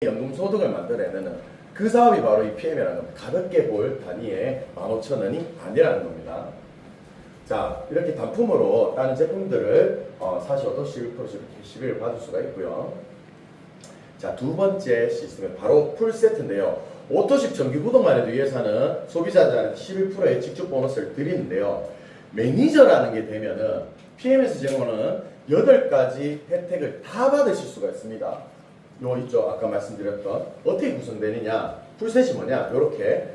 연금소득을 만들어내는 그 사업이 바로 이 PM이라는 겁니다. 가볍게 볼 단위에 15,000원이 아니라는 겁니다. 자, 이렇게 단품으로 다른 제품들을 사셔도 11%씩 시비를 받을 수가 있고요. 자, 두 번째 시스템은 바로 풀세트인데요. 오토십 정기구독만 해도 이 회사는 소비자들한테 11%의 직접 보너스를 드리는데요. 매니저라는 게 되면은 PM에서 제공하는 8가지 혜택을 다 받으실 수가 있습니다. 요 있죠. 아까 말씀드렸던 어떻게 구성되느냐. 풀셋이 뭐냐. 요렇게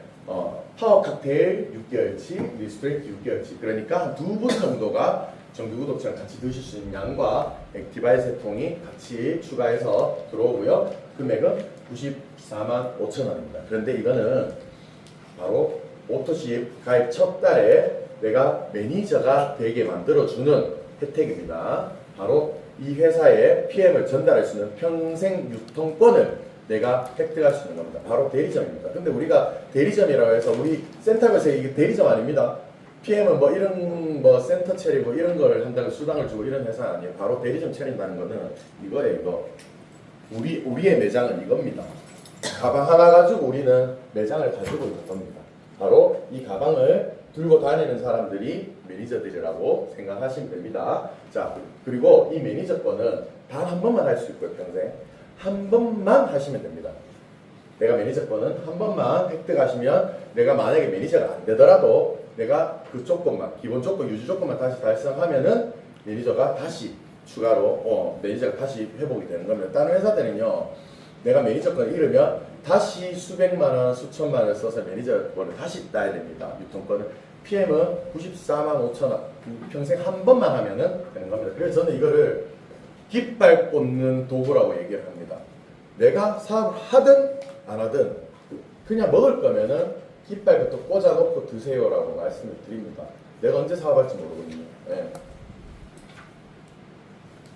파워 칵테일 6개월치, 리스트레이트 6개월치. 그러니까 한 2분 정도가 정기구독자랑 같이 드실 수 있는 양과 액티바이스 세 통이 같이 추가해서 들어오고요. 금액은 94만 5천 원입니다. 그런데 이거는 바로 오토십 가입 첫 달에 내가 매니저가 되게 만들어주는 혜택입니다. 바로 이 회사에 PM을 전달할 수 있는 평생 유통권을 내가 획득할 수 있는 겁니다. 바로 대리점입니다. 근데 우리가 대리점이라고 해서 우리 센터에서 이게 대리점 아닙니다. PM은 뭐 이런 뭐 센터 차리고 이런 걸 한다고 수당을 주고 이런 회사 아니에요. 바로 대리점 차린다는 거는 이거예요, 이거. 우리의 매장은 이겁니다. 가방 하나 가지고 우리는 매장을 가지고 있는 겁니다. 바로 이 가방을 들고 다니는 사람들이 매니저들이라고 생각하시면 됩니다. 자, 그리고 이 매니저 거는 단 한 번만 할 수 있고요, 평생. 한 번만 하시면 됩니다. 내가 매니저 거는 한 번만 획득하시면 내가 만약에 매니저가 안 되더라도 내가 그 조건만, 기본 조건, 유지 조건만 다시 달성하면은 매니저가 다시 추가로, 매니저가 다시 회복이 되는 겁니다. 다른 회사들은요, 내가 매니저 건을 잃으면 다시 수백만 원, 수천만 원을 써서 매니저 건을 다시 따야 됩니다. 유통권을. PM은 94만 5천 원. 평생 한 번만 하면은 되는 겁니다. 그래서 저는 이거를 깃발 꽂는 도구라고 얘기를 합니다. 내가 사업을 하든 안 하든 그냥 먹을 거면은 깃발부터 꽂아놓고 드세요라고 말씀을 드립니다. 내가 언제 사업할지 모르거든요. 네.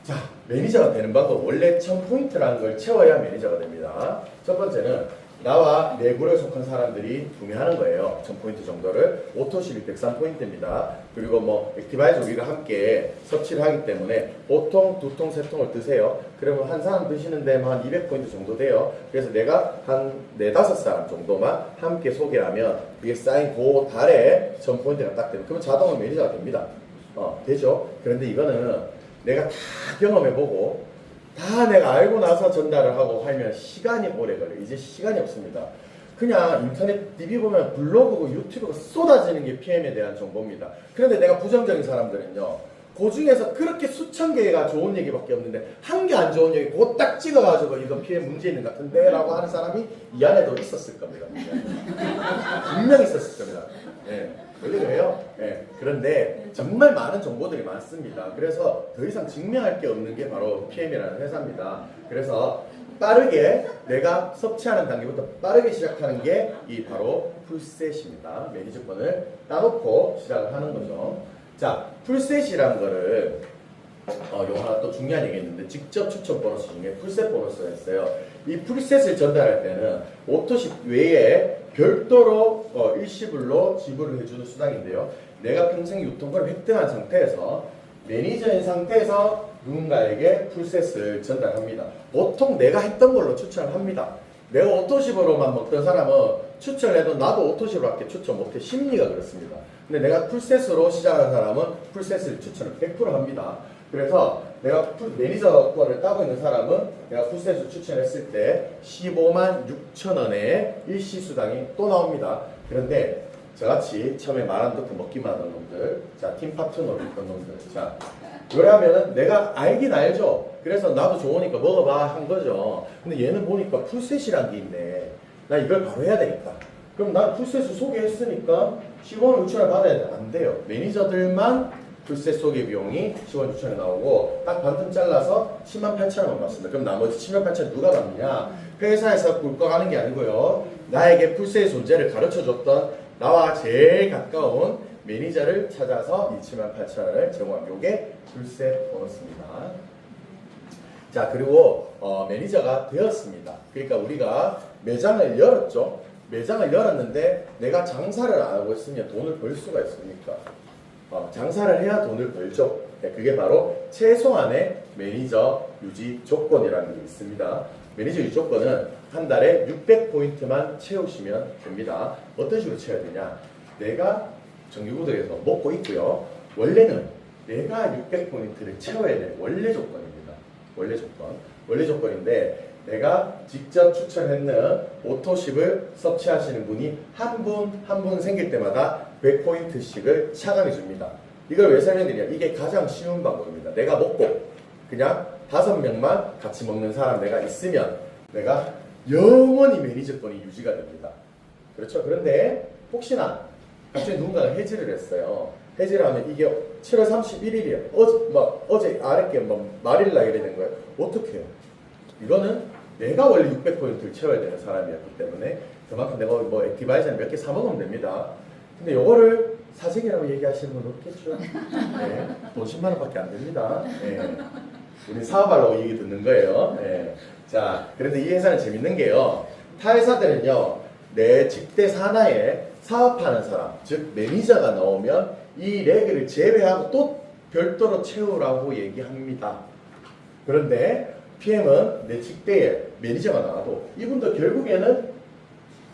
자, 매니저가 되는 방법. 원래 1000포인트라는 걸 채워야 매니저가 됩니다. 첫 번째는 나와 내 구를 속한 사람들이 구매하는 거예요. 1000포인트 정도를. 오토십이 103포인트입니다. 그리고 뭐 액티바이저 우리가 함께 섭취를 하기 때문에 보통 2통, 3통을 드세요. 그러면 한 사람 드시는데 한 200포인트 정도 돼요. 그래서 내가 한 4, 5사람 정도만 함께 소개하면 그게 쌓인 그 달에 1000포인트가 딱 되면 그러면 자동으로 매니저가 됩니다. 되죠. 그런데 이거는 내가 다 경험해보고 다 내가 알고 나서 전달을 하고 하면 시간이 오래 걸려요. 이제 시간이 없습니다. 그냥 인터넷 TV 보면 블로그고 유튜브가 쏟아지는 게 PM에 대한 정보입니다. 그런데 내가 부정적인 사람들은요, 그 중에서 그렇게 수천 개가 좋은 얘기밖에 없는데 한 개 안 좋은 얘기 그거 딱 찍어가지고 이건 PM 문제 있는 것 같은데 라고 하는 사람이 이 안에도 있었을 겁니다. 분명히 있었을 겁니다. 네. 원래 그래요. 네. 그런데 정말 많은 정보들이 많습니다. 그래서 더 이상 증명할 게 없는 게 바로 PM이라는 회사입니다. 그래서 빠르게 내가 섭취하는 단계부터 빠르게 시작하는 게 이 바로 풀셋입니다. 매니저권을 따놓고 시작을 하는 거죠. 자, 풀셋이라는 거를 요 하나 또 중요한 얘기 있는데 직접 추천 보너스 중에 풀셋 보너스가 있어요. 이 풀셋을 전달할 때는 오토십 외에 별도로 일시불로 지불을 해주는 수당인데요. 내가 평생 유통권을 획득한 상태에서 매니저인 상태에서 누군가에게 풀셋을 전달합니다. 보통 내가 했던 걸로 추천을 합니다. 내가 오토십으로만 먹던 사람은 추천을 해도 나도 오토십으로밖에 추천 못해. 심리가 그렇습니다. 근데 내가 풀셋으로 시작한 사람은 풀셋을 추천을 100% 합니다. 그래서 내가 매니저 거를 따고 있는 사람은 내가 풀셋을 추천했을 때 15만 6천 원의 일시수당이 또 나옵니다. 그런데 저같이 처음에 말 안 듣고 먹기만 하던 놈들, 자, 팀 파트너로 있던 놈들, 자, 요래하면은 내가 알긴 알죠. 그래서 나도 좋으니까 먹어봐 한 거죠. 근데 얘는 보니까 풀셋이란 게 있네. 나 이걸 바로 해야 되겠다. 그럼 난 풀셋을 소개했으니까 15만 6천 원 받아야 돼. 안 돼요. 매니저들만 풀셋 소개 비용이 10만 6천 원 나오고 딱 반틈 잘라서 10만 8천 원만 받습니다. 그럼 나머지 10만 8천 원 누가 받느냐? 회사에서 굴러가는 게 아니고요. 나에게 풀셋의 존재를 가르쳐줬던 나와 제일 가까운 매니저를 찾아서 27만 8천 원을 제공한 요게 풀셋 보너스입니다. 자, 그리고 매니저가 되었습니다. 그러니까 우리가 매장을 열었죠. 매장을 열었는데 내가 장사를 안 하고 있으면 돈을 벌 수가 있습니까? 장사를 해야 돈을 벌죠. 그게 바로 최소한의 매니저 유지 조건이라는 게 있습니다. 매니저 유지 조건은 한 달에 600포인트만 채우시면 됩니다. 어떤 식으로 채워야 되냐? 내가 정규구독에서 먹고 있고요. 원래는 내가 600포인트를 채워야 될 원래 조건입니다. 원래 조건. 원래 조건인데 내가 직접 추천했는 오토십을 섭취하시는 분이 한 분 생길 때마다 100포인트씩을 차감해 줍니다. 이걸 왜 설명드리냐? 이게 가장 쉬운 방법입니다. 내가 먹고 그냥 5명만 같이 먹는 사람 내가 있으면 내가 영원히 매니저권이 유지가 됩니다. 그렇죠? 그런데 혹시나 갑자기 누군가가 해지를 했어요. 해지를 하면 이게 7월 31일이에요. 어제 아랫게 말일 날 이래 된 거예요. 어떻게 해요? 이거는 내가 원래 600포인트를 채워야 되는 사람이었기 때문에 그만큼 내가 액티바이저를 몇 개 사먹으면 됩니다. 근데 요거를 사재기라고 얘기하시는 분 없겠죠? 네, 돈 10만 원밖에 안 됩니다. 네. 우리 사업하려고 얘기 듣는 거예요. 네. 자, 그런데 이 회사는 재밌는 게요. 타 회사들은요, 내 직대 산하에 사업하는 사람, 즉 매니저가 나오면 이 레그를 제외하고 또 별도로 채우라고 얘기합니다. 그런데 PM은 내 직대에 매니저가 나와도 이분도 결국에는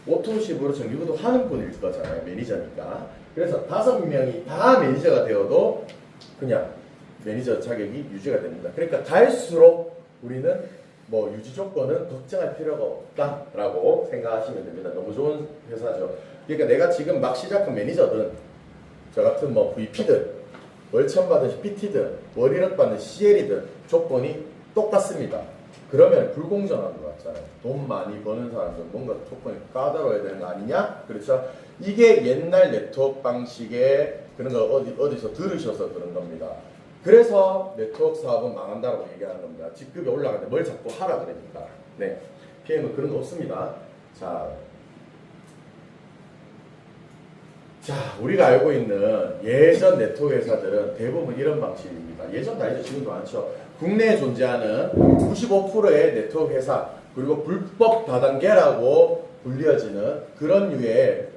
오토십으로 정규구독 하는 분일 거잖아요. 매니저니까. 그래서 5명이 다 매니저가 되어도 그냥 매니저 자격이 유지가 됩니다. 그러니까 갈수록 우리는 유지 조건은 걱정할 필요가 없다라고 생각하시면 됩니다. 너무 좋은 회사죠. 그러니까 내가 지금 막 시작한 매니저든 저 같은 VP든 월천 받은 PT든 월 1억 받는 CL이든 조건이 똑같습니다. 그러면 불공정한 것 같잖아요. 돈 많이 버는 사람들 뭔가 조건이 까다로워야 되는 거 아니냐? 그렇죠? 이게 옛날 네트워크 방식의 그런 거 어디서 들으셔서 그런 겁니다. 그래서 네트워크 사업은 망한다고 얘기하는 겁니다. 직급이 올라가는데 뭘 자꾸 하라 그러니까. 네, PM은 그런 거 없습니다. 자, 우리가 알고 있는 예전 네트워크 회사들은 대부분 이런 방식입니다. 예전도 아니죠. 지금도 많죠. 국내에 존재하는 95%의 네트워크 회사, 그리고 불법 다단계라고 불려지는 그런 류의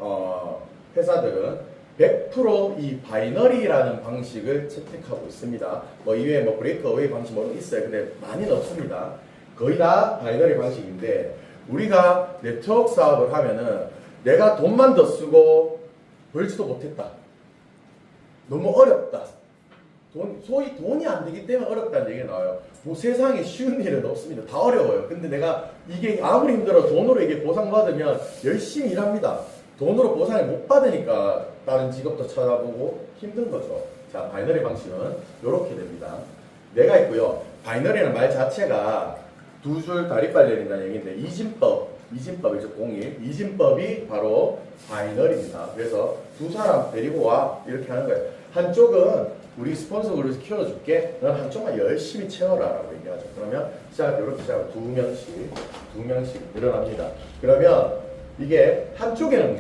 회사들은 100% 바이너리라는 방식을 채택하고 있습니다. 이외에 브레이크 어웨이 방식 있어요. 근데 많이는 없습니다. 거의 다 바이너리 방식인데 우리가 네트워크 사업을 하면은 내가 돈만 더 쓰고 벌지도 못했다. 너무 어렵다. 소위 돈이 안 되기 때문에 어렵다는 얘기가 나와요. 세상에 쉬운 일은 없습니다. 다 어려워요. 근데 내가 이게 아무리 힘들어 돈으로 이게 보상받으면 열심히 일합니다. 돈으로 보상을 못 받으니까 다른 직업도 찾아보고 힘든 거죠. 자, 바이너리 방식은 이렇게 됩니다. 내가 있고요. 바이너리라는 말 자체가 두 줄 다리빨 내린다는 얘기인데 이진법이죠. 01. 이진법이 바로 바이너리입니다. 그래서 두 사람 데리고 와 이렇게 하는 거예요. 한쪽은 우리 스폰서 그룹에서 키워줄게. 넌 한쪽만 열심히 채워라 라고 얘기하죠. 그러면 이렇게 시작하고 두 명씩 늘어납니다. 그러면 이게 한쪽에는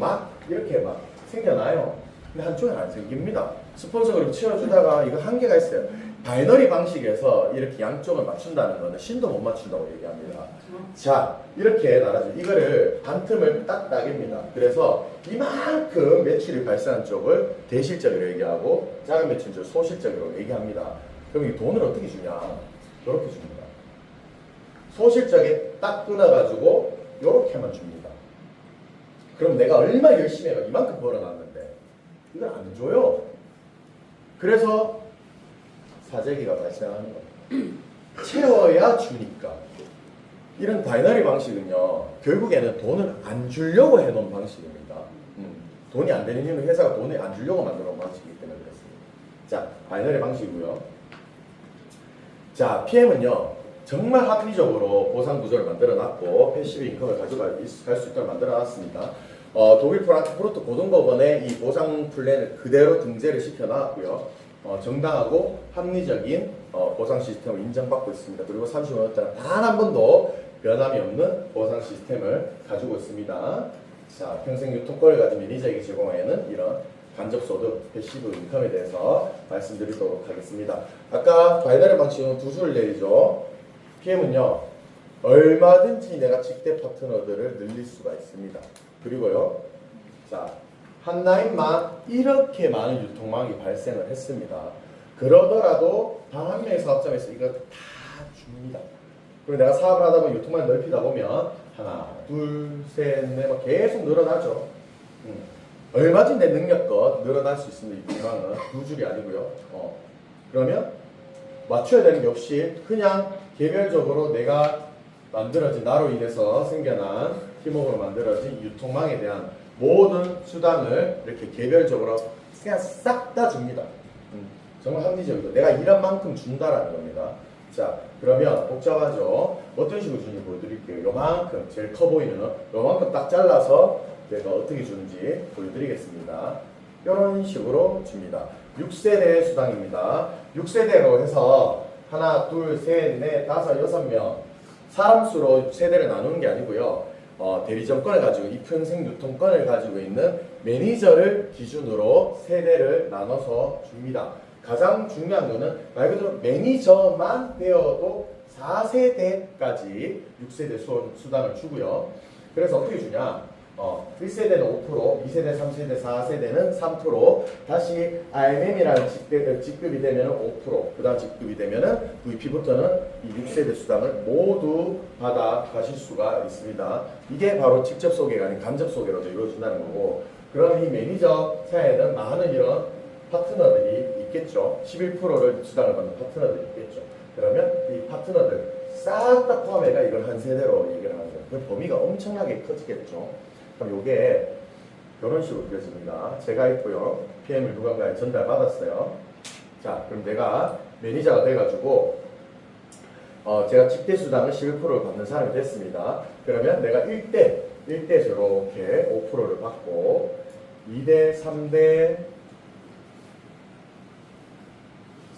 이렇게 생겨나요. 근데 한쪽에는 안 생깁니다. 스폰서 그룹 채워주다가 이거 한계가 있어요. 바이너리 방식에서 이렇게 양쪽을 맞춘다는 거는 신도 못 맞춘다고 얘기합니다. 자, 이렇게 나눠져. 이거를 반틈을 딱 따깁니다. 그래서 이만큼 매출이 발생한 쪽을 대실적으로 얘기하고 작은 매출 쪽 소실적으로 얘기합니다. 그럼 이 돈을 어떻게 주냐? 이렇게 줍니다. 소실적에 딱 끊어가지고 이렇게만 줍니다. 그럼 내가 얼마 열심히 해가 이만큼 벌어놨는데 이걸 안 줘요. 그래서 사재기가 발생하는 거예요. 채워야 주니까. 이런 바이너리 방식은요, 결국에는 돈을 안 주려고 해놓은 방식입니다. 돈이 안 되는 이유는 회사가 돈을 안 주려고 만들어 놓은 방식이기 때문에 그렇습니다. 자, 바이너리 방식이고요. 자, PM은요, 정말 합리적으로 보상 구조를 만들어 놨고, 패시브 인컴을 가져갈 수 있도록 만들어 놨습니다. 독일 프랑크푸르트 고등법원에 이 보상 플랜을 그대로 등재를 시켜 놨고요. 정당하고 합리적인 보상 시스템을 인정받고 있습니다. 그리고 35년 동안 단 한 번도 변함이 없는 보상 시스템을 가지고 있습니다. 자, 평생 유통권을 가진 매니저에게 제공하는 이런 간접소득, 패시브 인컴에 대해서 말씀드리도록 하겠습니다. 아까 바이너리 방식은 두 줄을 내리죠. PM은요, 얼마든지 내가 직대 파트너들을 늘릴 수가 있습니다. 그리고요, 자, 한라인만 이렇게 많은 유통망이 발생을 했습니다. 그러더라도 단 한 명의 사업장에서 이거 다 줍니다. 그리고 내가 사업을 하다 보면 유통망을 넓히다 보면 하나, 둘, 셋, 넷 막 계속 늘어나죠. 얼마든지 내 능력껏 늘어날 수 있습니다. 유통망은 두 줄이 아니고요. 그러면 맞춰야 되는 게 없이 그냥 개별적으로 내가 만들어진 나로 인해서 생겨난 팀워크로 만들어진 유통망에 대한 모든 수당을 이렇게 개별적으로 그냥 싹 다 줍니다. 정말 합리적이죠. 내가 일한 만큼 준다라는 겁니다. 자, 그러면 복잡하죠. 어떤 식으로 주는지 보여드릴게요. 요만큼, 제일 커 보이는 요만큼 딱 잘라서 내가 어떻게 주는지 보여드리겠습니다. 이런 식으로 줍니다. 6세대 수당입니다. 6세대로 해서 하나, 둘, 셋, 넷, 다섯, 여섯 명 사람 수로 세대를 나누는 게 아니고요. 대리점권을 가지고 이평생 유통권을 가지고 있는 매니저를 기준으로 세대를 나눠서 줍니다. 가장 중요한 거는 말 그대로 매니저만 되어도 4세대까지 6세대 수당을 주고요. 그래서 어떻게 주냐? 1세대는 5%, 2세대, 3세대, 4세대는 3%, 다시 RMM이라는 직급이 되면 5%, 그 다음 직급이 되면 VP부터는 이 6세대 수당을 모두 받아 가실 수가 있습니다. 이게 바로 직접 소개가 아닌 간접 소개로 이루어진다는 거고, 그럼 이 매니저 사이에는 많은 이런 파트너들이 있겠죠. 11%를 수당을 받는 파트너들이 있겠죠. 그러면 이 파트너들 싹 다 포함해가 이걸 한 세대로 얘기를 하는 거예요. 그 범위가 엄청나게 커지겠죠. 그럼 이게 이런 식으로 그려집니다. 제가 있고요. PM을 누군가에 전달받았어요. 자, 그럼 내가 매니저가 돼가지고 제가 직대 수당을 11%를 받는 사람이 됐습니다. 그러면 내가 1대 저렇게 5%를 받고 2대, 3대,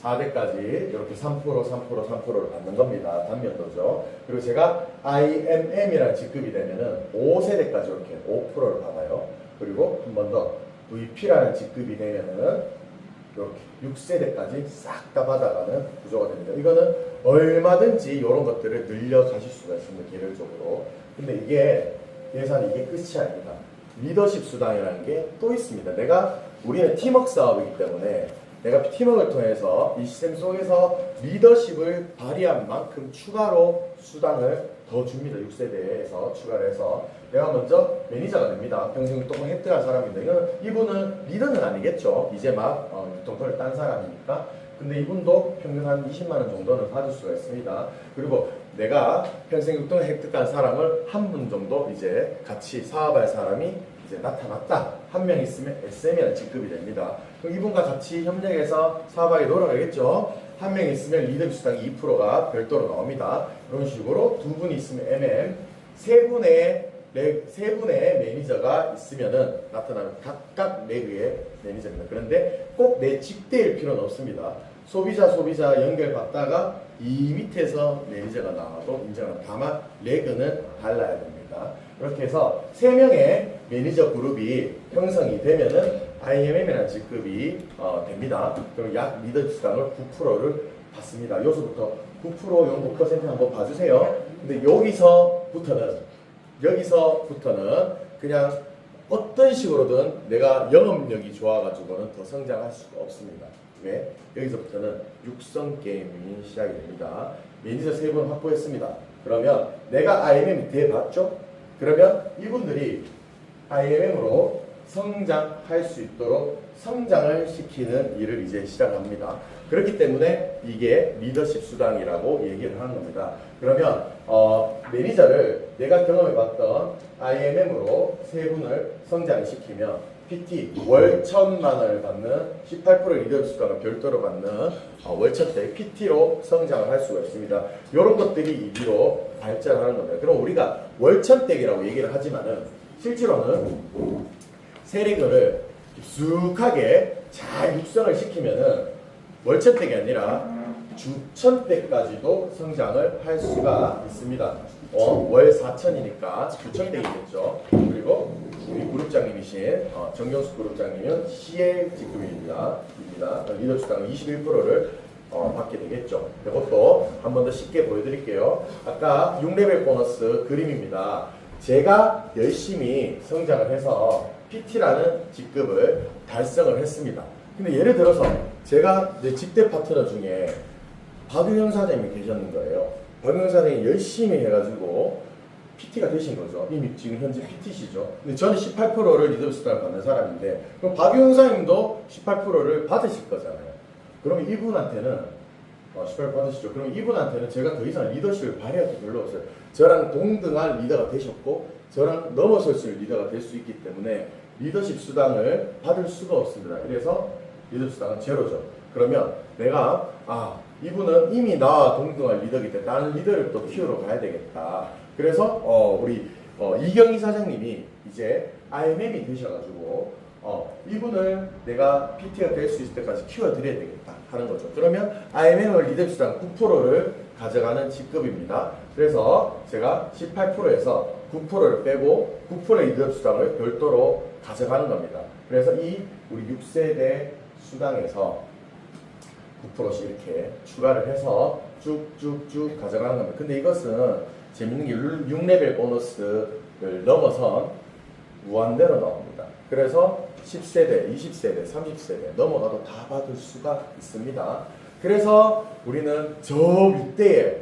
4대까지 이렇게 3%를 받는 겁니다. 단면도죠. 그리고 제가 IMM이라는 직급이 되면은 5세대까지 이렇게 5%를 받아요. 그리고 한 번 더 VP라는 직급이 되면은 이렇게 6세대까지 싹 다 받아가는 구조가 됩니다. 이거는 얼마든지 이런 것들을 늘려가실 수가 있습니다. 개별적으로. 근데 이게 예산이 이게 끝이 아닙니다. 리더십 수당이라는 게 또 있습니다. 우리는 팀워크 사업이기 때문에 내가 팀워크를 통해서 이 시스템 속에서 리더십을 발휘한 만큼 추가로 수당을 더 줍니다. 6세대에서 추가를 해서 내가 먼저 매니저가 됩니다. 평생 유통권 획득한 사람인데 이분은 리더는 아니겠죠. 이제 막 유통권을 딴 사람이니까. 근데 이분도 평균 한 20만 원 정도는 받을 수가 있습니다. 그리고 내가 평생 유통권 획득한 사람을 한 분 정도 이제 같이 사업할 사람이 이제 나타났다. 한 명 있으면 SM이라는 직급이 됩니다. 그럼 이분과 같이 협력해서 사업하게 돌아가겠죠. 한 명 있으면 리더십 수당 2%가 별도로 나옵니다. 이런 식으로 두 분이 있으면 MM, 세 분의 매니저가 있으면은 나타나는 각각 레그의 매니저입니다. 그런데 꼭 내 직대일 필요는 없습니다. 소비자 연결받다가 이 밑에서 매니저가 나와도 인정합니다. 다만 레그는 달라야 됩니다. 이렇게 해서 3명의 매니저 그룹이 형성이 되면은 IMM이라는 직급이 됩니다. 그럼 약 리더 수당을 9%를 받습니다. 여기서부터 9% 연구 퍼센트 한번 봐주세요. 근데 여기서부터는 그냥 어떤 식으로든 내가 영업력이 좋아가지고는 더 성장할 수가 없습니다. 왜? 여기서부터는 육성 게임이 시작이 됩니다. 매니저 3분 확보했습니다. 그러면 내가 IMM 대봤죠? 그러면 이분들이 IMM으로 성장할 수 있도록 성장을 시키는 일을 이제 시작합니다. 그렇기 때문에 이게 리더십 수당이라고 얘기를 하는 겁니다. 그러면 매니저를 내가 경험해봤던 IMM으로 3분을 성장시키면 PT 월 1,000만 원을 받는 18% 리더십 수당을 별도로 받는 월천대 PT로 성장을 할 수가 있습니다. 이런 것들이 이리로 발전하는 겁니다. 그럼 우리가 월천대기라고 얘기를 하지만은 실제로는 세리그를 깊숙하게 잘 육성을 시키면은 월천대기 아니라 주천대까지도 성장을 할 수가 있습니다. 월 4천이니까 주천대이겠죠. 그리고 우리 그룹장님이신 정경수 그룹장님은 CL 직급입니다. 리더 수당 21%를 받게 되겠죠. 이것도 한 번 더 쉽게 보여드릴게요. 아까 6레벨 보너스 그림입니다. 제가 열심히 성장을 해서 PT라는 직급을 달성을 했습니다. 근데 예를 들어서 제가 내 직대 파트너 중에 박유영 사장님이 계셨는 거예요. 박용 사장이 열심히 해가지고 PT가 되신 거죠. 이미 지금 현재 PT시죠. 근데 저는 18%를 리더십 수당을 받는 사람인데 그럼 박용 사장님도 18%를 받으실 거잖아요. 그러면 이분한테는 18% 받으시죠. 그럼 이분한테는 제가 더 이상 리더십을 발휘할 게 별로 없어요. 저랑 동등한 리더가 되셨고 저랑 넘어설 수 있는 리더가 될 수 있기 때문에 리더십 수당을 받을 수가 없습니다. 그래서 리더십 수당은 제로죠. 그러면 내가 이분은 이미 나와 동등한 리더이기 때문에 나는 리더를 또 키우러 가야 되겠다. 그래서 우리 이경희 사장님이 이제 RMM이 되셔가지고 이분을 내가 PT가 될 수 있을 때까지 키워드려야 되겠다 하는 거죠. 그러면 RMM을 리더십 수당 9%를 가져가는 직급입니다. 그래서 제가 18%에서 9%를 빼고 9%의 리더십 수당을 별도로 가져가는 겁니다. 그래서 이 우리 6세대 수당에서 9%씩 이렇게 추가를 해서 쭉쭉쭉 가져가는 겁니다. 근데 이것은 재밌는 게 6레벨 보너스를 넘어선 무한대로 나옵니다. 그래서 10세대, 20세대, 30세대 넘어가도 다 받을 수가 있습니다. 그래서 우리는 저 윗대에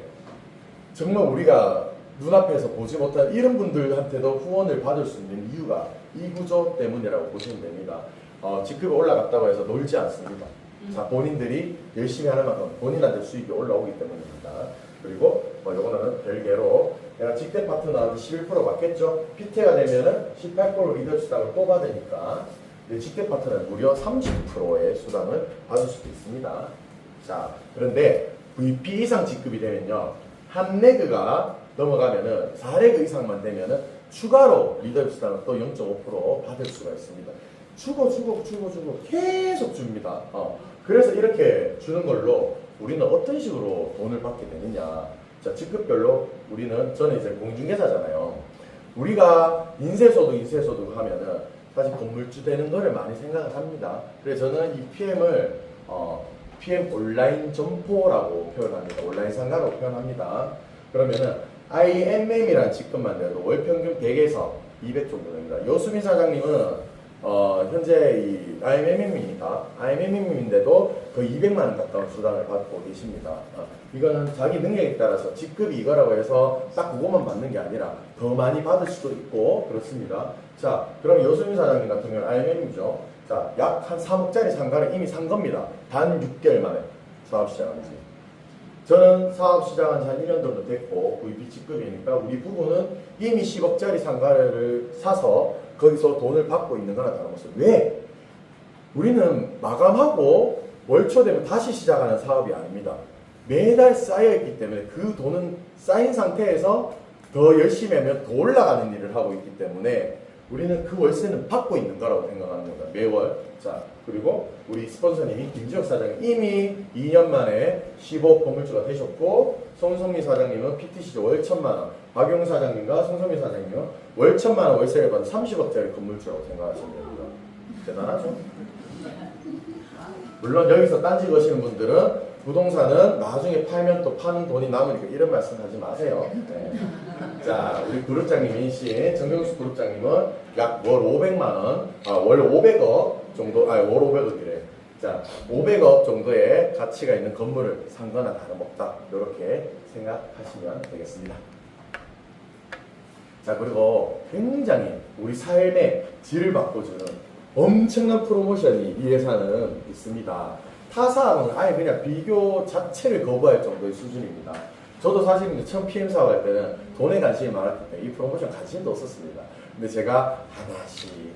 정말 우리가 눈앞에서 보지 못한 이런 분들한테도 후원을 받을 수 있는 이유가 이 구조 때문이라고 보시면 됩니다. 직급이 올라갔다고 해서 놀지 않습니다. 자, 본인들이 열심히 하는 만큼 본인한테 수익이 올라오기 때문입니다. 그리고 요거는 별개로 내가 직대 파트너한테 11% 받겠죠? PT가 되면은 18% 리더 수당을 또 받으니까 직대 파트너는 무려 30%의 수당을 받을 수도 있습니다. 자, 그런데 VP 이상 직급이 되면요, 한 레그가 넘어가면은 4레그 이상만 되면은 추가로 리더 수당을 또 0.5% 받을 수가 있습니다. 주고 계속 줍니다. 그래서 이렇게 주는 걸로 우리는 어떤 식으로 돈을 받게 되느냐. 자, 직급별로 저는 이제 공인중개사잖아요. 우리가 인쇄소득 하면은 사실 건물주 되는 거를 많이 생각을 합니다. 그래서 저는 이 PM을 PM 온라인 점포라고 표현합니다. 온라인 상가라고 표현합니다. 그러면은 IMM이라는 직급만 돼도 월 평균 100에서 200 정도 됩니다. 여수민 사장님은 현재 이 IMM인데도 거의 200만 원 가까운 수당을 받고 계십니다. 이거는 자기 능력에 따라서 직급이 이거라고 해서 딱 그것만 받는 게 아니라 더 많이 받을 수도 있고 그렇습니다. 자, 그럼 여수민 사장님 같은 경우는 IMM이죠. 자, 약 한 3억짜리 상가를 이미 산 겁니다. 단 6개월 만에 사업 시작한 지. 저는 사업 시작한 지 한 1년 정도 됐고 VP 직급이니까 우리 부부는 이미 10억짜리 상가를 사서 거기서 돈을 받고 있는 거나 다름없어요. 왜? 우리는 마감하고 월초되면 다시 시작하는 사업이 아닙니다. 매달 쌓여있기 때문에 그 돈은 쌓인 상태에서 더 열심히 하면 더 올라가는 일을 하고 있기 때문에 우리는 그 월세는 받고 있는 거라고 생각하는 겁니다. 매월. 자, 그리고 우리 스폰서님이 김지혁 사장님 이미 2년 만에 15억 건물주가 되셨고 송성미 사장님은 PTC죠. 월 1,000만 원. 박용 사장님과 송성미 사장님은 월 1,000만 원 월세를 받는 30억짜리 건물주라고 생각하시면 됩니다. 대단하죠? 물론 여기서 딴지 거시는 분들은 부동산은 나중에 팔면 또 파는 돈이 남으니까 이런 말씀 하지 마세요. 네. 자, 우리 그룹장님이신 정경수 그룹장님은 약 월 500만 원, 월 500억 정도, 월 500억이래. 자, 500억 정도의 가치가 있는 건물을 산 거나 다름없다. 이렇게 생각하시면 되겠습니다. 자, 그리고 굉장히 우리 삶의 질을 바꿔주는 엄청난 프로모션이 이 회사는 있습니다. 타사하고는 아예 그냥 비교 자체를 거부할 정도의 수준입니다. 저도 사실 처음 PM 사업할 때는 돈에 관심이 많았기 때문에 이 프로모션 관심도 없었습니다. 근데 제가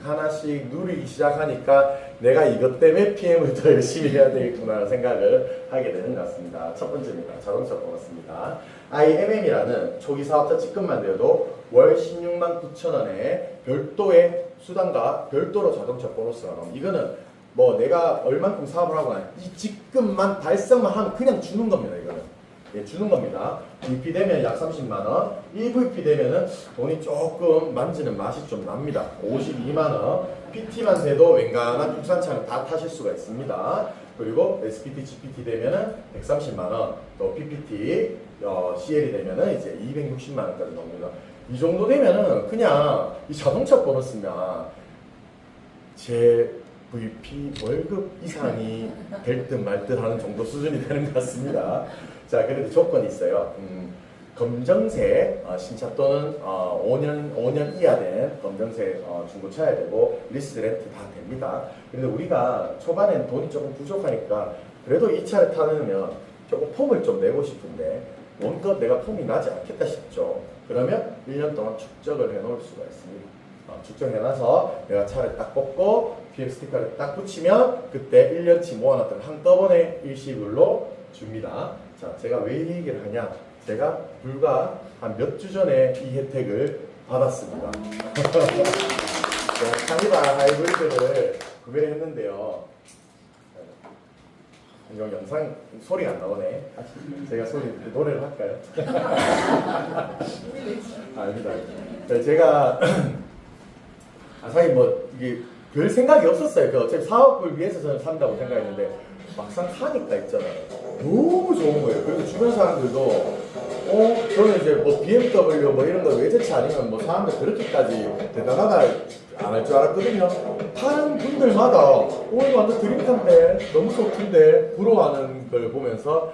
하나씩 누리기 시작하니까 내가 이것 때문에 PM을 더 열심히 해야 되겠구나 생각을 하게 되는 것 같습니다. 첫 번째입니다. 자동차 보너스입니다. IMM이라는 초기 사업자 직급만 되어도 월 16만 9천 원에 별도의 수당과 별도로 자동차 보너스가 나옵니다. 이거는 뭐 내가 얼만큼 사업을 하거나 이 직급만 달성만 하면 그냥 주는 겁니다. 이거는 주는 겁니다. VP 되면 약 30만 원, EVP 되면은 돈이 조금 만지는 맛이 좀 납니다. 52만 원, PT만 돼도 웬간한 국산차는 다 타실 수가 있습니다. 그리고 SPT, GPT 되면은 130만 원, 또 PPT, CL이 되면은 이제 260만 원까지 나옵니다. 이 정도 되면은 그냥 이 자동차 보너스면 제 VP 월급 이상이 될 듯 말 듯 하는 정도 수준이 되는 것 같습니다. 자, 그래도 조건이 있어요. 검정색 신차 또는 5년 이하 된 검정색 중고차야 되고 리스 렌트 다 됩니다. 그런데 우리가 초반엔 돈이 조금 부족하니까 그래도 이 차를 타면 조금 폼을 좀 내고 싶은데 원껏 내가 폼이 나지 않겠다 싶죠. 그러면 1년 동안 축적을 해 놓을 수가 있습니다. 축적해놔서 내가 차를 딱 뽑고 PM 스티커를 딱 붙이면 그때 1년치 모아놨던 한꺼번에 일시불로 줍니다. 자, 제가 왜 이 얘기를 하냐? 제가 불과 한 몇 주 전에 이 혜택을 받았습니다. 카니발 하이브리드를 구매를 했는데요. 이거 영상 소리가 안 나오네. 제가 노래를 할까요? 아닙니다. 제가 사실 뭐 이게 별 생각이 없었어요. 어차피 사업을 위해서 저는 산다고 생각했는데 막상 사니까 있잖아요. 너무 좋은 거예요. 그리고 주변 사람들도 저는 이제 뭐 BMW 뭐 이런 거 외제차 아니면 뭐 사람들 그렇게까지 대단하다 안 할 줄 알았거든요. 타는 분들마다 이거 완전 드림카인데 너무 좋던데 부러워하는 걸 보면서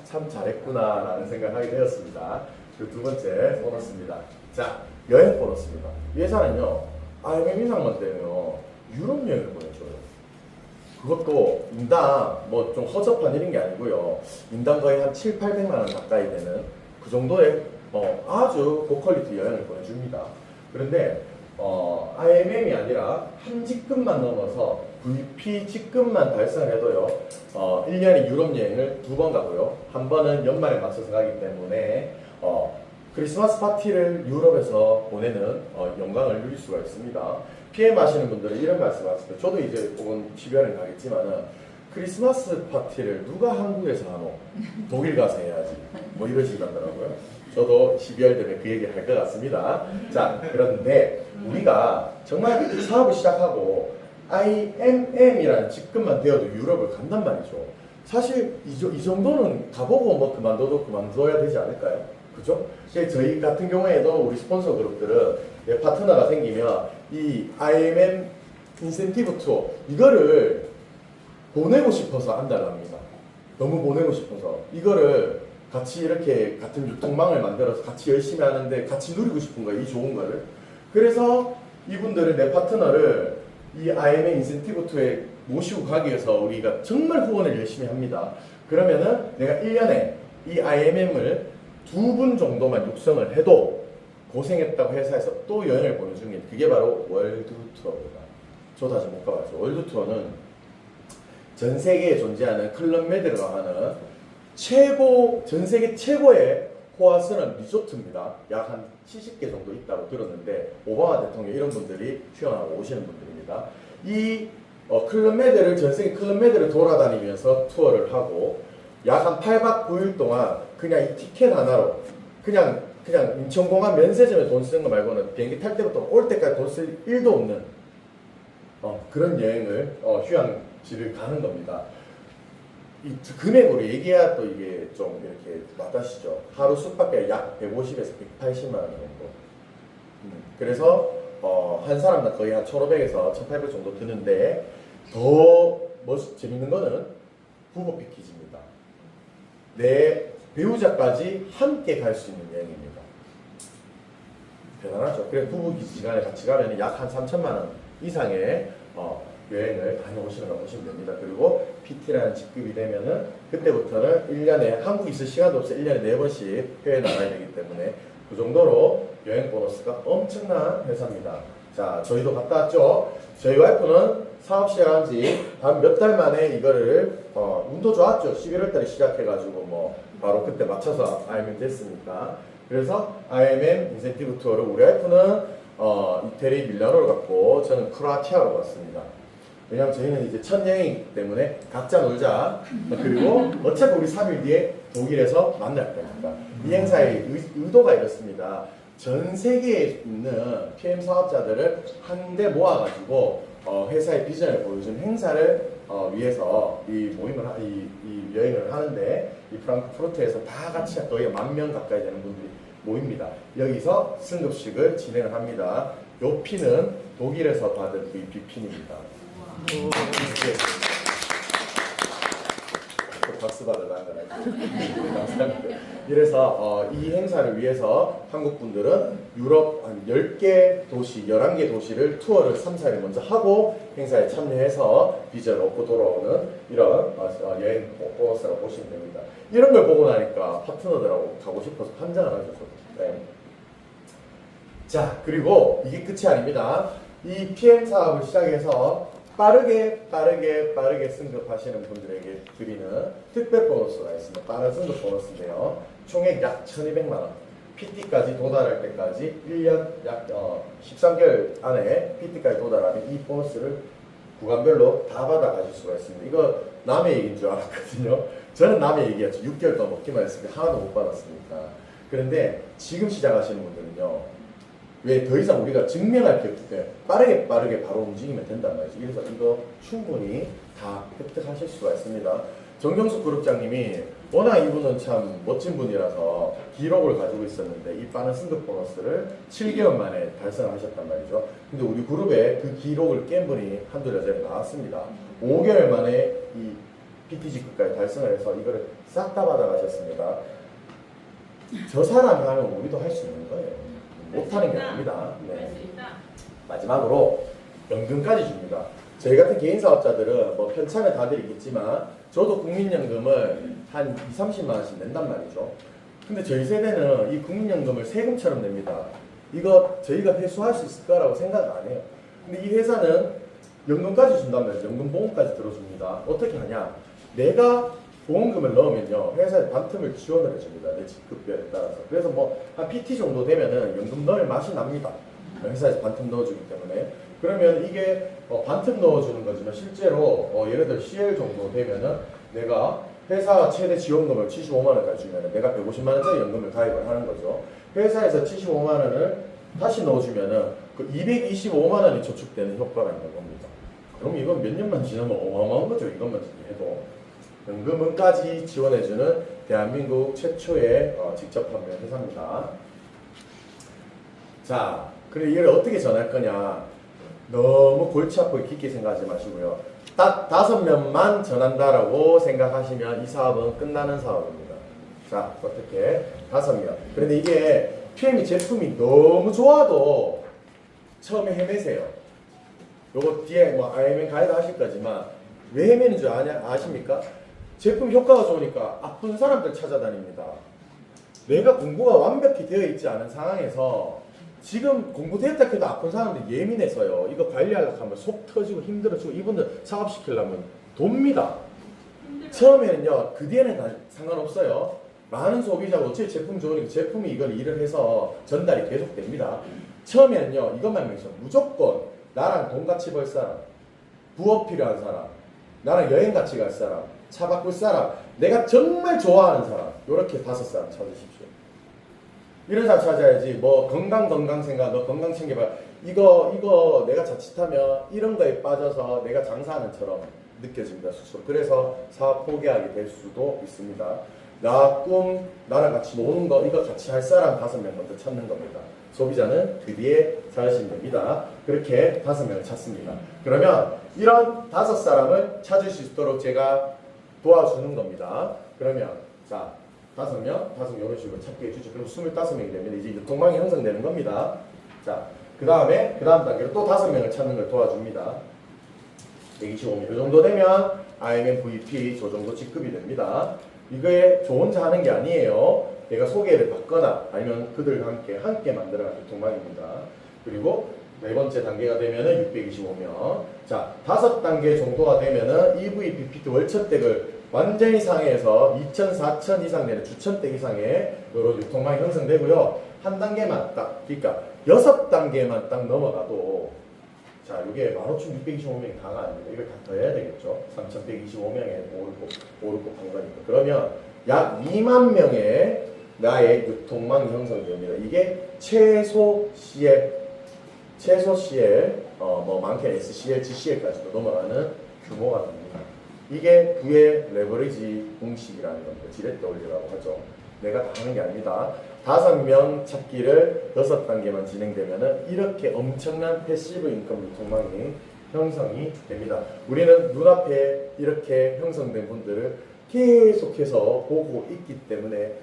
참 잘했구나 라는 생각을 하게 되었습니다. 그리고 두 번째 보너스입니다. 자, 여행 보너스입니다. 이 회사는요 IMM 인상만 되면요 유럽 여행을 보내줘요. 그것도 인당 뭐 좀 허접한 일인 게 아니고요. 인당 거의 한 7, 800만 원 가까이 되는 그 정도의 아주 고퀄리티 여행을 보내줍니다. 그런데 IMM이 아니라 한 직급만 넘어서 VP 직급만 달성해도요 1년에 유럽 여행을 2번 가고요. 한 번은 연말에 맞춰서 가기 때문에 크리스마스 파티를 유럽에서 보내는 영광을 누릴 수가 있습니다. PM 하시는 분들은 이런 말씀 하십니다. 저도 이제 이번 12월에 가겠지만은 크리스마스 파티를 누가 한국에서 하노? 독일 가서 해야지. 뭐 이러시더라고요. 저도 12월 되면 그 얘기 할 것 같습니다. 자, 그런데 우리가 정말 사업을 시작하고 IMM이라는 직급만 되어도 유럽을 간단 말이죠. 사실 이 정도는 가보고 뭐 그만둬야 되지 않을까요? 그죠? 저희 같은 경우에도 우리 스폰서 그룹들은 내 파트너가 생기면 이 IMM 인센티브 투어 이거를 보내고 싶어서 한달랍니다. 너무 보내고 싶어서 이거를 같이 이렇게 같은 유통망을 만들어서 같이 열심히 하는데 같이 누리고 싶은 거예요. 이 좋은 거를. 그래서 이분들은 내 파트너를 이 IMM 인센티브 투어에 모시고 가기 위해서 우리가 정말 후원을 열심히 합니다. 그러면은 내가 1년에 이 IMM을 2분 정도만 육성을 해도 고생했다고 회사에서 또 여행을 보내주는 게 그게 바로 월드 투어입니다. 저도 아직 못 가봤어요. 월드 투어는 전 세계에 존재하는 클럽 메드가 하는 전 세계 최고의 호화스러운 리조트입니다. 약 한 70개 정도 있다고 들었는데 오바마 대통령 이런 분들이 휴양하고 오시는 분들입니다. 이 클럽 메드를 전 세계 클럽 메드를 돌아다니면서 투어를 하고 약 한 8박 9일 동안 그냥 이 티켓 하나로 그냥 인천공항 면세점에 돈 쓰는 거 말고는 비행기 탈 때부터 올 때까지 돈 쓸 일도 없는 그런 여행을 휴양지를 가는 겁니다. 이 금액으로 얘기해야 또 이게 좀 이렇게 와닿으시죠. 하루 숙박비가 약 150에서 180만 원 정도. 그래서 한 사람당 거의 한 1,500에서 1,800 정도 드는데 더 재밌는 거는 부부 패키지입니다. 내 배우자까지 함께 갈 수 있는 여행입니다. 대단하죠. 그래서 부부 기간에 같이 가면 약 한 3천만 원 이상의 여행을 다녀오시는 거 보시면 됩니다. 그리고 PT라는 직급이 되면은 그때부터는 1년에 한국에 있을 시간도 없어요. 1년에 4번씩 해외 나가야 되기 때문에 그 정도로 여행 보너스가 엄청난 회사입니다. 자, 저희도 갔다 왔죠. 저희 와이프는 사업 시작한 지 한 몇 달 만에 이거를 운도 좋았죠. 11월 달에 시작해가지고 뭐 바로 그때 맞춰서 IMM 됐으니까. 그래서 IMM 인센티브 투어를 우리 와이프는 이태리 밀라노를 갔고 저는 크로아티아로 갔습니다. 왜냐면 저희는 이제 첫 여행이기 때문에 각자 놀자. 그리고 어차피 우리 3일 뒤에 독일에서 만날 거니까. 이 행사의 의도가 이렇습니다. 전 세계에 있는 PM 사업자들을 한데 모아가지고 회사의 비전을 보여주는 행사를 위해서 이 여행을 하는데 이 프랑크푸르트에서 다 같이 거의 10,000명 가까이 되는 분들이 모입니다. 여기서 승급식을 진행을 합니다. 요 핀은 독일에서 받은 VP 핀입니다. 박수 받으려는 건 아니고 감사합니다. 이래서 이 행사를 위해서 한국 분들은 유럽 한 10개 도시, 11개 도시를 투어를 3, 4일 먼저 하고 행사에 참여해서 비자를 얻고 돌아오는 이런 여행 보너스라고 보시면 됩니다. 이런 걸 보고 나니까 파트너들하고 가고 싶어서 환장을 하죠. 네. 자, 그리고 이게 끝이 아닙니다. 이 PM 사업을 시작해서 빠르게 승급하시는 분들에게 드리는 특별 보너스가 있습니다. 빠른 승급 보너스인데요. 총액 약 1200만 원. PT까지 도달할 때까지 1년 약 13개월 안에 PT까지 도달하면 이 보너스를 구간별로 다 받아 가실 수가 있습니다. 이거 남의 얘기인 줄 알았거든요. 저는 남의 얘기였죠. 6개월 동안 먹기만 했으니까 하나도 못 받았으니까. 그런데 지금 시작하시는 분들은요. 왜 더 이상 우리가 증명할 게 없기 때문에 빠르게 바로 움직이면 된단 말이죠. 그래서 이거 충분히 다 획득하실 수가 있습니다. 정경숙 그룹장님이 워낙 이분은 참 멋진 분이라서 기록을 가지고 있었는데 이 빠른 승급 보너스를 7개월 만에 달성하셨단 말이죠. 근데 우리 그룹에 그 기록을 깬 분이 한두 여자에 나왔습니다. 5개월 만에 이 PTG급까지 달성을 해서 이거를 싹 다 받아가셨습니다. 저 사람이 하면 우리도 할 수 있는 거예요. 못하는 게 아닙니다. 네. 마지막으로 연금까지 줍니다. 저희 같은 개인 사업자들은 뭐 편차는 다들 있겠지만 저도 국민연금을 한 2, 30만 원씩 낸단 말이죠. 근데 저희 세대는 이 국민연금을 세금처럼 냅니다. 이거 저희가 회수할 수 있을까라고 생각 안 해요. 근데 이 회사는 연금까지 준단 말이죠. 연금보험까지 들어줍니다. 어떻게 하냐? 내가 보험금을 넣으면요 회사에 반틈을 지원을 해줍니다. 내 직급별에 따라서. 그래서 뭐 한 PT 정도 되면은 연금 넣을 맛이 납니다. 회사에서 반틈 넣어주기 때문에. 그러면 이게 반틈 넣어주는 거지만 실제로 예를 들어 CL 정도 되면은 내가 회사 최대 지원금을 75만 원까지 주면은 내가 150만 원짜리 연금을 가입을 하는 거죠. 회사에서 75만 원을 다시 넣어주면은 그 225만 원이 저축되는 효과가 있는 겁니다. 그럼 이건 몇 년만 지나면 어마어마한 거죠. 이것만 해도. 연금까지 지원해주는 대한민국 최초의 직접 판매 회사입니다. 자, 그리고 이걸 어떻게 전할 거냐? 너무 골치 아프게 깊게 생각하지 마시고요. 딱 5명만 전한다라고 생각하시면 이 사업은 끝나는 사업입니다. 자, 어떻게? 5명. 그런데 이게 PM이 제품이 너무 좋아도 처음에 헤매세요. 요거 뒤에 뭐 IMN 가이드 하실 거지만 왜 헤매는 줄 아십니까? 제품 효과가 좋으니까 아픈 사람들 찾아다닙니다. 내가 공부가 완벽히 되어 있지 않은 상황에서 지금 공부되었다 해도 아픈 사람들 예민해서요. 이거 관리하려고 하면 속 터지고 힘들어지고 이분들 사업시키려면 돕니다. 처음에는요. 그 뒤에는 상관없어요. 많은 소비자가 어차피 제품 좋으니까 제품이 이걸 일을 해서 전달이 계속됩니다. 처음에는요. 이것만 명시하면 무조건 나랑 돈 같이 벌 사람, 부업 필요한 사람, 나랑 여행 같이 갈 사람, 차 바꿀 사람, 내가 정말 좋아하는 사람, 요렇게 5사람 찾으십시오. 이런 사람 찾아야지. 뭐 건강 생각, 너 건강 챙겨봐. 이거 내가 자칫하면 이런 거에 빠져서 내가 장사하는 처럼 느껴집니다. 스스로. 그래서 사업 포기하게 될 수도 있습니다. 나랑 같이 노는 거, 이거 같이 할 사람 5명 먼저 찾는 겁니다. 소비자는 그 뒤에 찾으시면 됩니다. 그렇게 5명을 찾습니다. 그러면 이런 5사람을 찾을 수 있도록 제가 도와주는 겁니다. 그러면 자 5명 이런 식으로 찾게 해주죠. 그럼 25명이 되면 이제 유통망이 형성되는 겁니다. 자, 그 다음 단계로 또 5명을 찾는 걸 도와줍니다. 125명 이 정도 되면 IMN VP 저 정도 직급이 됩니다. 이거에 저 혼자 하는 게 아니에요. 내가 소개를 받거나 아니면 그들과 함께 만들어가는 유통망입니다. 그리고 4번째 단계가 되면은 625명. 자, 5단계 정도가 되면은 EVP PT 월처택을 완전히 상회해서 2,000, 4,000 이상 되는 주천대 이상의 여러 유통망이 형성되고요. 한 단계만 딱, 그러니까 6단계만 딱 넘어가도 자, 이게 15,625명이 다가 아닙니다. 이걸 다 더해야 되겠죠. 3,125명의 오르고 방가니까. 그러면 약 2만 명의 나의 유통망이 형성됩니다. 이게 최소 CL, 뭐 많게 SCL, GCL까지도 넘어가는 규모가 됩니다. 이게 부의 레버리지 공식이라는 겁니다. 지렛대 원리라고 하죠. 내가 다 하는 게 아닙니다. 5명 찾기를 6단계만 진행되면은 이렇게 엄청난 패시브 인컴 유통망이 형성이 됩니다. 우리는 눈앞에 이렇게 형성된 분들을 계속해서 보고 있기 때문에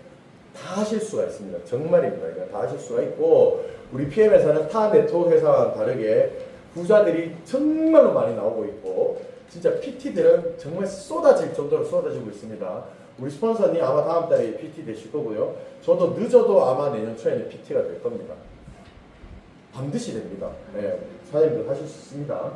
다 하실 수가 있습니다. 정말입니다. 이거 다 하실 수가 있고, 우리 PM에서는 타 네트워크 회사와는 다르게 부자들이 정말로 많이 나오고 있고, 진짜 PT들은 정말 쏟아질 정도로 쏟아지고 있습니다. 우리 스폰서님 아마 다음 달에 PT 되실 거고요. 저도 늦어도 아마 내년 초에는 PT가 될 겁니다. 반드시 됩니다. 네, 사장님도 하실 수 있습니다.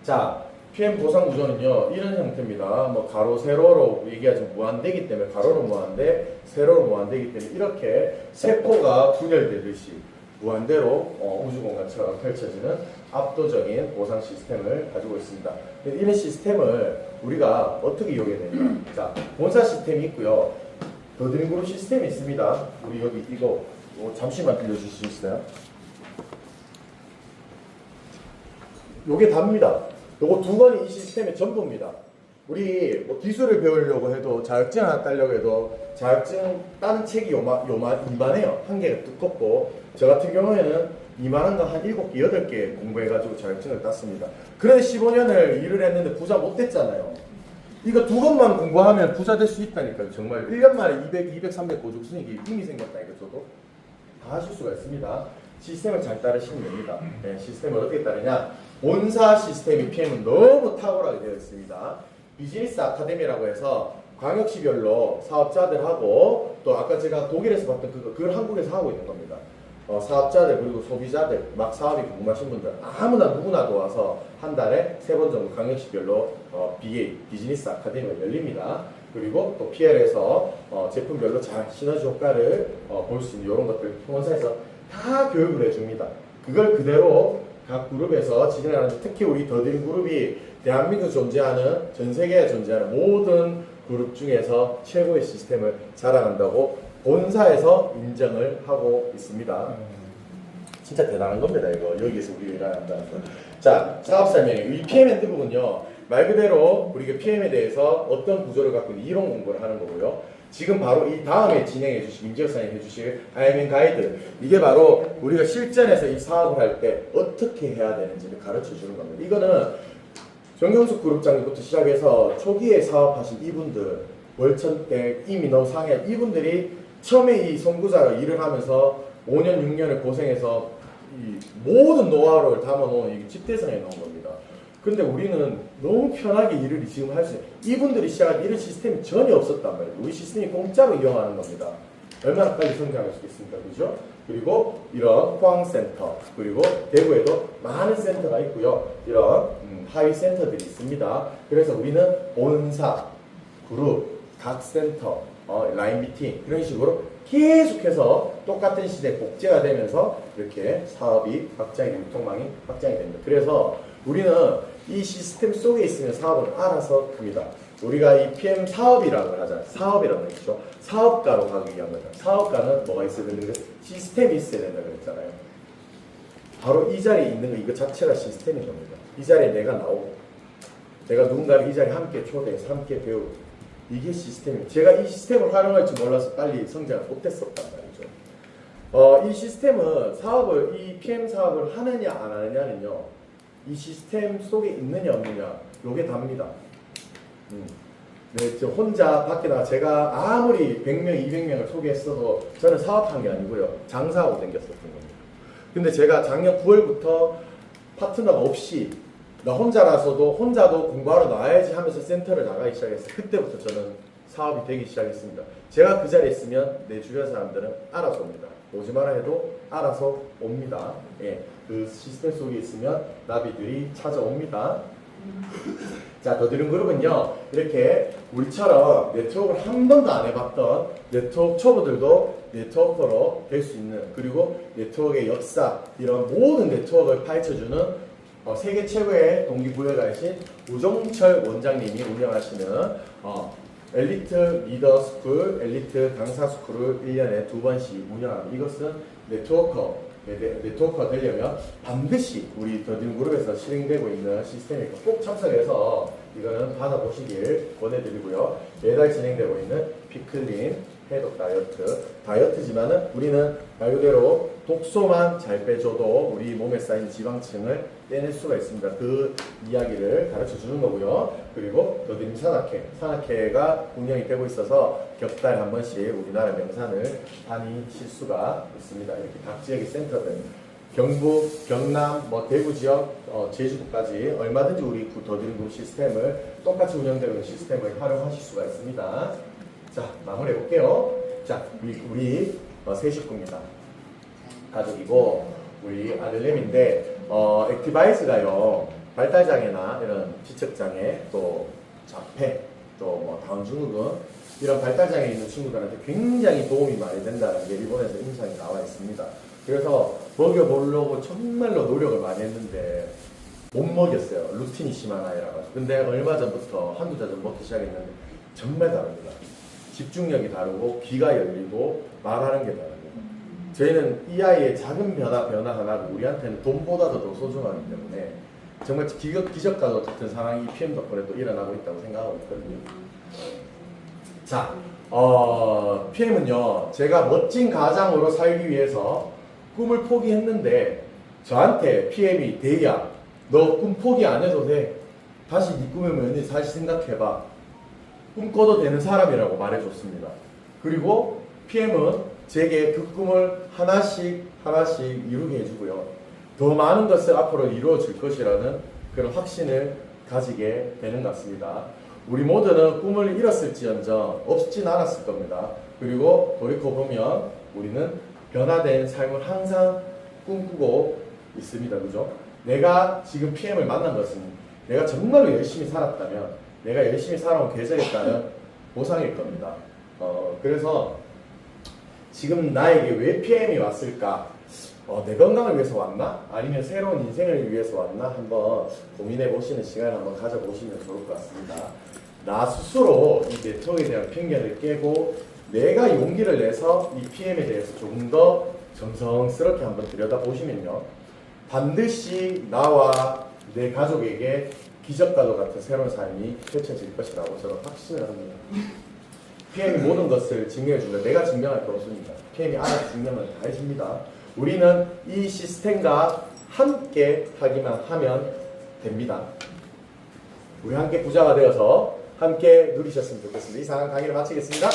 자, PM 보상 구조는요, 이런 형태입니다. 뭐 가로, 세로로 얘기하자면 무한대기 때문에 가로로 무한대, 세로로 무한대기 때문에 이렇게 세포가 분열되듯이 무한대로 우주공간처럼 펼쳐지는 압도적인 보상 시스템을 가지고 있습니다. 이런 시스템을 우리가 어떻게 이용해야 되냐. 자, 본사 시스템이 있고요. 더드림그룹 시스템이 있습니다. 우리 여기 이거 잠시만 빌려주실 수 있어요? 요게 답니다. 요거 두 권이 이 시스템의 전부입니다. 우리 뭐 기술을 배우려고 해도 자격증 하나 따려고 해도 자격증 따는 책이 이만해요. 한 개가 두껍고, 저 같은 경우에는 이만한 거 한 7개, 8개 공부해가지고 자격증을 땄습니다. 그래서 15년을 일을 했는데 부자 못 됐잖아요. 이거 두 권만 공부하면 부자 될 수 있다니까요. 정말 1년 만에 200, 200, 300 고족 수익이 이미 생겼다니까. 저도 다 하실 수가 있습니다. 시스템을 잘 따르시면 됩니다. 네, 시스템을 어떻게 따르냐. 본사 시스템이 PM은 너무 탁월하게 되어 있습니다. 비즈니스 아카데미라고 해서 광역시별로 사업자들하고, 또 아까 제가 독일에서 봤던 그걸 한국에서 하고 있는 겁니다. 사업자들 그리고 소비자들, 막 사업이 궁금하신 분들 아무나 누구나 도와서 한 달에 3번 정도 광역시별로 BA 비즈니스 아카데미가 열립니다. 그리고 또 PL에서 제품별로 잘 시너지 효과를 볼 수 있는 이런 것들 본사에서 다 교육을 해줍니다. 그걸 그대로 각 그룹에서 진행하는, 특히 우리 더드림 그룹이 대한민국에 존재하는, 전 세계에 존재하는 모든 그룹 중에서 최고의 시스템을 자랑한다고 본사에서 인정을 하고 있습니다. 진짜 대단한 겁니다. 이거 여기에서 우리가 한다는 거. 자, 사업 설명이 이 PM 엔드 부분요, 말 그대로 우리가 PM에 대해서 어떤 구조를 갖고 있는 이론 공부를 하는 거고요. 지금 바로 이 다음에 진행해 주실 임지혁 사장님 해주실 IMN 가이드, 이게 바로 우리가 실전에서 이 사업을 할 때 어떻게 해야 되는지를 가르쳐 주는 겁니다. 이거는 정경숙 그룹장부터 시작해서 초기에 사업하신 이분들, 월천 때 이미 너무 상해 이분들이 처음에 이 선구자로 일을 하면서 5년 6년을 고생해서 이 모든 노하우를 담아놓은 집대성에 넣은 겁니다. 근데 우리는 너무 편하게 일을 지금 할 수 있어요. 이분들이 시작한 이런 시스템이 전혀 없었단 말이에요. 우리 시스템이 공짜로 이용하는 겁니다. 얼마나 빨리 성장할 수 있습니까? 그죠? 그리고 이런 포항센터, 그리고 대구에도 많은 센터가 있고요. 이런 하위 센터들이 있습니다. 그래서 우리는 본사, 그룹, 각 센터, 라인 미팅 이런 식으로 계속해서 똑같은 시대에 복제가 되면서 이렇게 사업이 확장이, 유통망이 확장이 됩니다. 그래서 우리는 이 시스템 속에 있으면 사업은 알아서 큽니다. 우리가 이 PM 사업이라고 하잖아요. 사업이라고 했죠. 사업가로 가기 위한 거죠. 사업가는 뭐가 있어야 되는 거예요? 시스템이 있어야 된다고 그랬잖아요. 바로 이 자리에 있는 거, 이거 자체가 시스템인 겁니다. 이 자리에 내가 나오고, 내가 누군가를 이 자리에 함께 초대해서 함께 배우고, 이게 시스템이에요. 제가 이 시스템을 활용할 줄 몰라서 빨리 성장을 못했었단 말이죠. 이 시스템은 사업을, 이 PM 사업을 하느냐 안 하느냐는요, 이 시스템 속에 있느냐 없느냐, 요게 답니다. 네, 저 혼자 밖에 나가 제가 아무리 100명, 200명을 소개했어도 저는 사업한 게 아니고요, 장사하고 댕겼었던 겁니다. 근데 제가 작년 9월부터 파트너가 없이 나 혼자라서도 혼자도 공부하러 나와야지 하면서 센터를 나가기 시작했어요. 그때부터 저는 사업이 되기 시작했습니다. 제가 그 자리에 있으면 내 주변 사람들은 알아서 옵니다. 오지 마라 해도 알아서 옵니다. 예, 그 시스템 속에 있으면 나비들이 찾아옵니다. 자, 더드림 그룹은요, 이렇게 우리처럼 네트워크를 한 번도 안 해봤던 네트워크 초보들도 네트워커로 될 수 있는, 그리고 네트워크의 역사, 이런 모든 네트워크를 파헤쳐주는 세계 최고의 동기부여가이신 우종철 원장님이 운영하시는 엘리트 리더 스쿨, 엘리트 강사 스쿨을 1년에 2번씩 운영합니다. 이것은 네트워커가 되려면 반드시 우리 더드림 그룹에서 실행되고 있는 시스템이니까 꼭 참석해서 이거는 받아보시길 권해드리고요. 매달 진행되고 있는 피클린, 해독 다이어트지만은 우리는 말 그대로 독소만 잘 빼줘도 우리 몸에 쌓인 지방층을 떼낼 수가 있습니다. 그 이야기를 가르쳐 주는 거고요. 그리고 더드림 산악회, 산악회가 운영이 되고 있어서 격달 한 번씩 우리나라 명산을 다니실 수가 있습니다. 이렇게 각 지역의 센터들, 경북, 경남, 대구 지역, 제주도까지 얼마든지 우리 더드림 그룹 시스템을 똑같이 운영되고 있는 시스템을 활용하실 수가 있습니다. 자, 마무리해 볼게요. 자, 우리 세 식구입니다. 가족이고 우리 아들내미인데 액티바이즈가요 발달장애나 이런 지적장애 또 자폐 또 다운 증후군 이런 발달장애 있는 친구들한테 굉장히 도움이 많이 된다는 게 일본에서 임상이 나와 있습니다. 그래서 먹여보려고 정말로 노력을 많이 했는데 못 먹였어요. 루틴이 심한 아이라서. 근데 얼마 전부터 한두 달 전부터 시작했는데 정말 다릅니다. 집중력이 다르고 귀가 열리고 말하는 게 다릅니다. 저희는 이 아이의 작은 변화 하나가 우리한테는 돈보다도 더 소중하기 때문에 정말 기적과도 같은 상황이 PM 덕분에 또 일어나고 있다고 생각하고 있거든요. 자, PM은요, 제가 멋진 가장으로 살기 위해서 꿈을 포기했는데 저한테 PM이 대야, 너 꿈 포기 안 해도 돼. 다시 네 꿈을 뭐니 다시 생각해봐. 꿈꿔도 되는 사람이라고 말해줬습니다. 그리고 PM은 제게 그 꿈을 하나씩 이루게 해주고요. 더 많은 것을 앞으로 이루어질 것이라는 그런 확신을 가지게 되는 것 같습니다. 우리 모두는 꿈을 잃었을지언정 없진 않았을 겁니다. 그리고 돌이켜보면 우리는 변화된 삶을 항상 꿈꾸고 있습니다. 그죠? 내가 지금 PM을 만난 것은 내가 정말로 열심히 살았다면 내가 열심히 살아온 계절에 따른 보상일 겁니다. 그래서 지금 나에게 왜 PM이 왔을까? 내 건강을 위해서 왔나? 아니면 새로운 인생을 위해서 왔나? 한번 고민해 보시는 시간을 한번 가져보시면 좋을 것 같습니다. 나 스스로 이 네트워크에 대한 편견을 깨고 내가 용기를 내서 이 PM에 대해서 조금 더 정성스럽게 한번 들여다보시면요. 반드시 나와 내 가족에게 기적과도 같은 새로운 삶이 펼쳐질 것이라고 저는 확신을 합니다. PM이 모든 것을 증명해준다. 내가 증명할 거 없습니다. PM이 알아서 증명을 다 해줍니다. 우리는 이 시스템과 함께 하기만 하면 됩니다. 우리 함께 부자가 되어서 함께 누리셨으면 좋겠습니다. 이상 강의를 마치겠습니다.